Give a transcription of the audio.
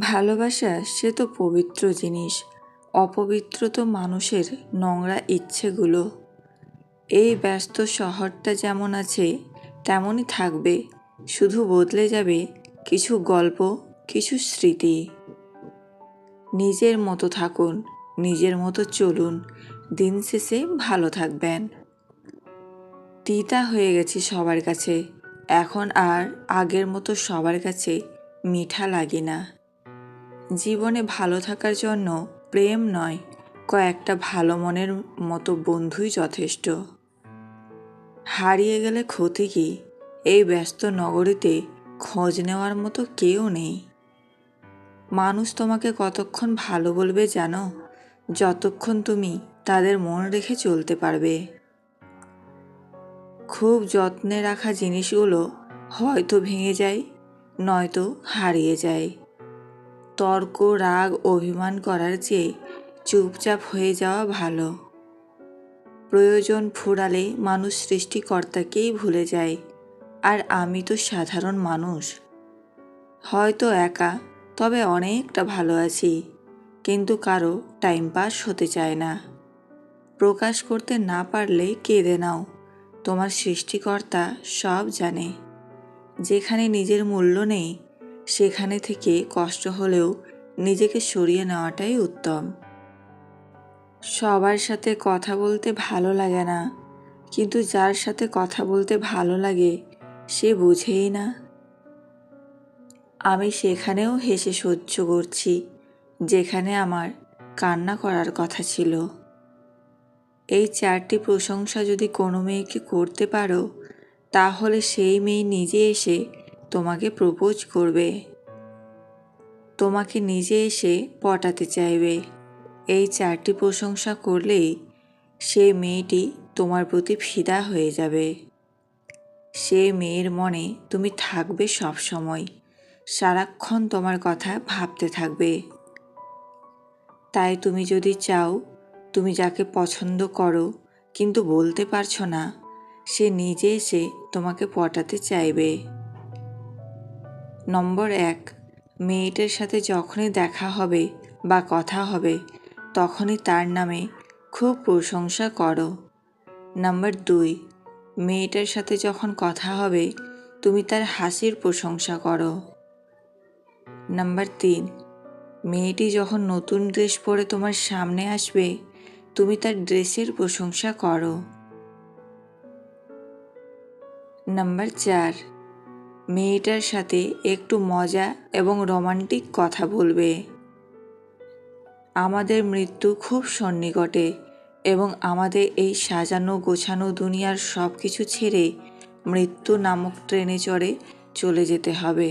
ভালোবাসা সে তো পবিত্র জিনিস, অপবিত্র তো মানুষের নোংরা ইচ্ছেগুলো। এই ব্যস্ত শহরটা যেমন আছে তেমনই থাকবে, শুধু বদলে যাবে কিছু গল্প, কিছু স্মৃতি। নিজের মতো থাকুন, নিজের মতো চলুন, দিন শেষে ভালো থাকবেন। তিতা হয়ে গেছে সবার কাছে, এখন আর আগের মতো সবার কাছে মিঠা লাগে না। জীবনে ভালো থাকার জন্য প্রেম নয়, কয়েকটা ভালো মনের মতো বন্ধুই যথেষ্ট। হারিয়ে গেলে ক্ষতি কি? এই ব্যস্ত নগরীতে খোঁজ নেওয়ার মতো কেউ নেই। মানুষ তোমাকে কতক্ষণ ভালো বলবে জানো? যতক্ষণ তুমি তাদের মন রেখে চলতে পারবে। খুব যত্নে রাখা জিনিসগুলো হয়তো ভেঙে যায়, নয়তো হারিয়ে যায়। তর্ক, রাগ, অভিমান করার চেয়ে চুপচাপ হয়ে যাওয়া ভালো। প্রয়োজন ফুরালে মানুষ সৃষ্টিকর্তাকেই ভুলে যায়, আর আমি তো সাধারণ মানুষ। হয়তো একা, তবে অনেকটা ভালো আছি, কিন্তু কারো টাইম পাস হতে চায় না। প্রকাশ করতে না পারলে কেঁদে নাও, তোমার সৃষ্টিকর্তা সব জানে। যেখানে নিজের মূল্য নেই সেখানে থেকে কষ্ট হলেও নিজেকে সরিয়ে নেওয়াটাই উত্তম। সবার সাথে কথা বলতে ভালো লাগে না, কিন্তু যার সাথে কথা বলতে ভালো লাগে সে বুঝেই না। আমি সেখানেও হেসে সহ্য করছি যেখানে আমার কান্না করার কথা ছিল। এই 4টি প্রশংসা যদি কোনো মেয়েকে করতে পারো, তাহলে সেই মেয়ে নিজে এসে তোমাকে প্রপোজ করবে, তোমাকে নিজে এসে পটাতে চাইবে। এই 4টি প্রশংসা করলেই সে মেয়েটি তোমার প্রতি ফিদা হয়ে যাবে। সে মেয়ের মনে তুমি থাকবে সব সময়, সারাক্ষণ তোমার কথা ভাবতে থাকবে। তাই তুমি যদি চাও, তুমি যাকে পছন্দ করো কিন্তু বলতে পারছো না, সে নিজে এসে তোমাকে পটাতে চাইবে। নম্বর 1, মেয়েটার সাথে যখনই দেখা হবে বা কথা হবে তখনই তার নামে খুব প্রশংসা করো। নম্বর 2, মেয়েটার সাথে যখন কথা হবে তুমি তার হাসির প্রশংসা করো। নম্বর 3, মেয়েটি যখন নতুন ড্রেস পরে তোমার সামনে আসবে তুমি তার ড্রেসের প্রশংসা করো। নম্বর 4, মেয়েটার সাথে একটু মজা এবং রোমান্টিক কথা বলবে। আমাদের মৃত্যু খুব সন্নিকটে এবং আমাদের এই সাজানো গোছানো দুনিয়ার সব কিছু ছেড়ে মৃত্যু নামক ট্রেনে চড়ে চলে যেতে হবে।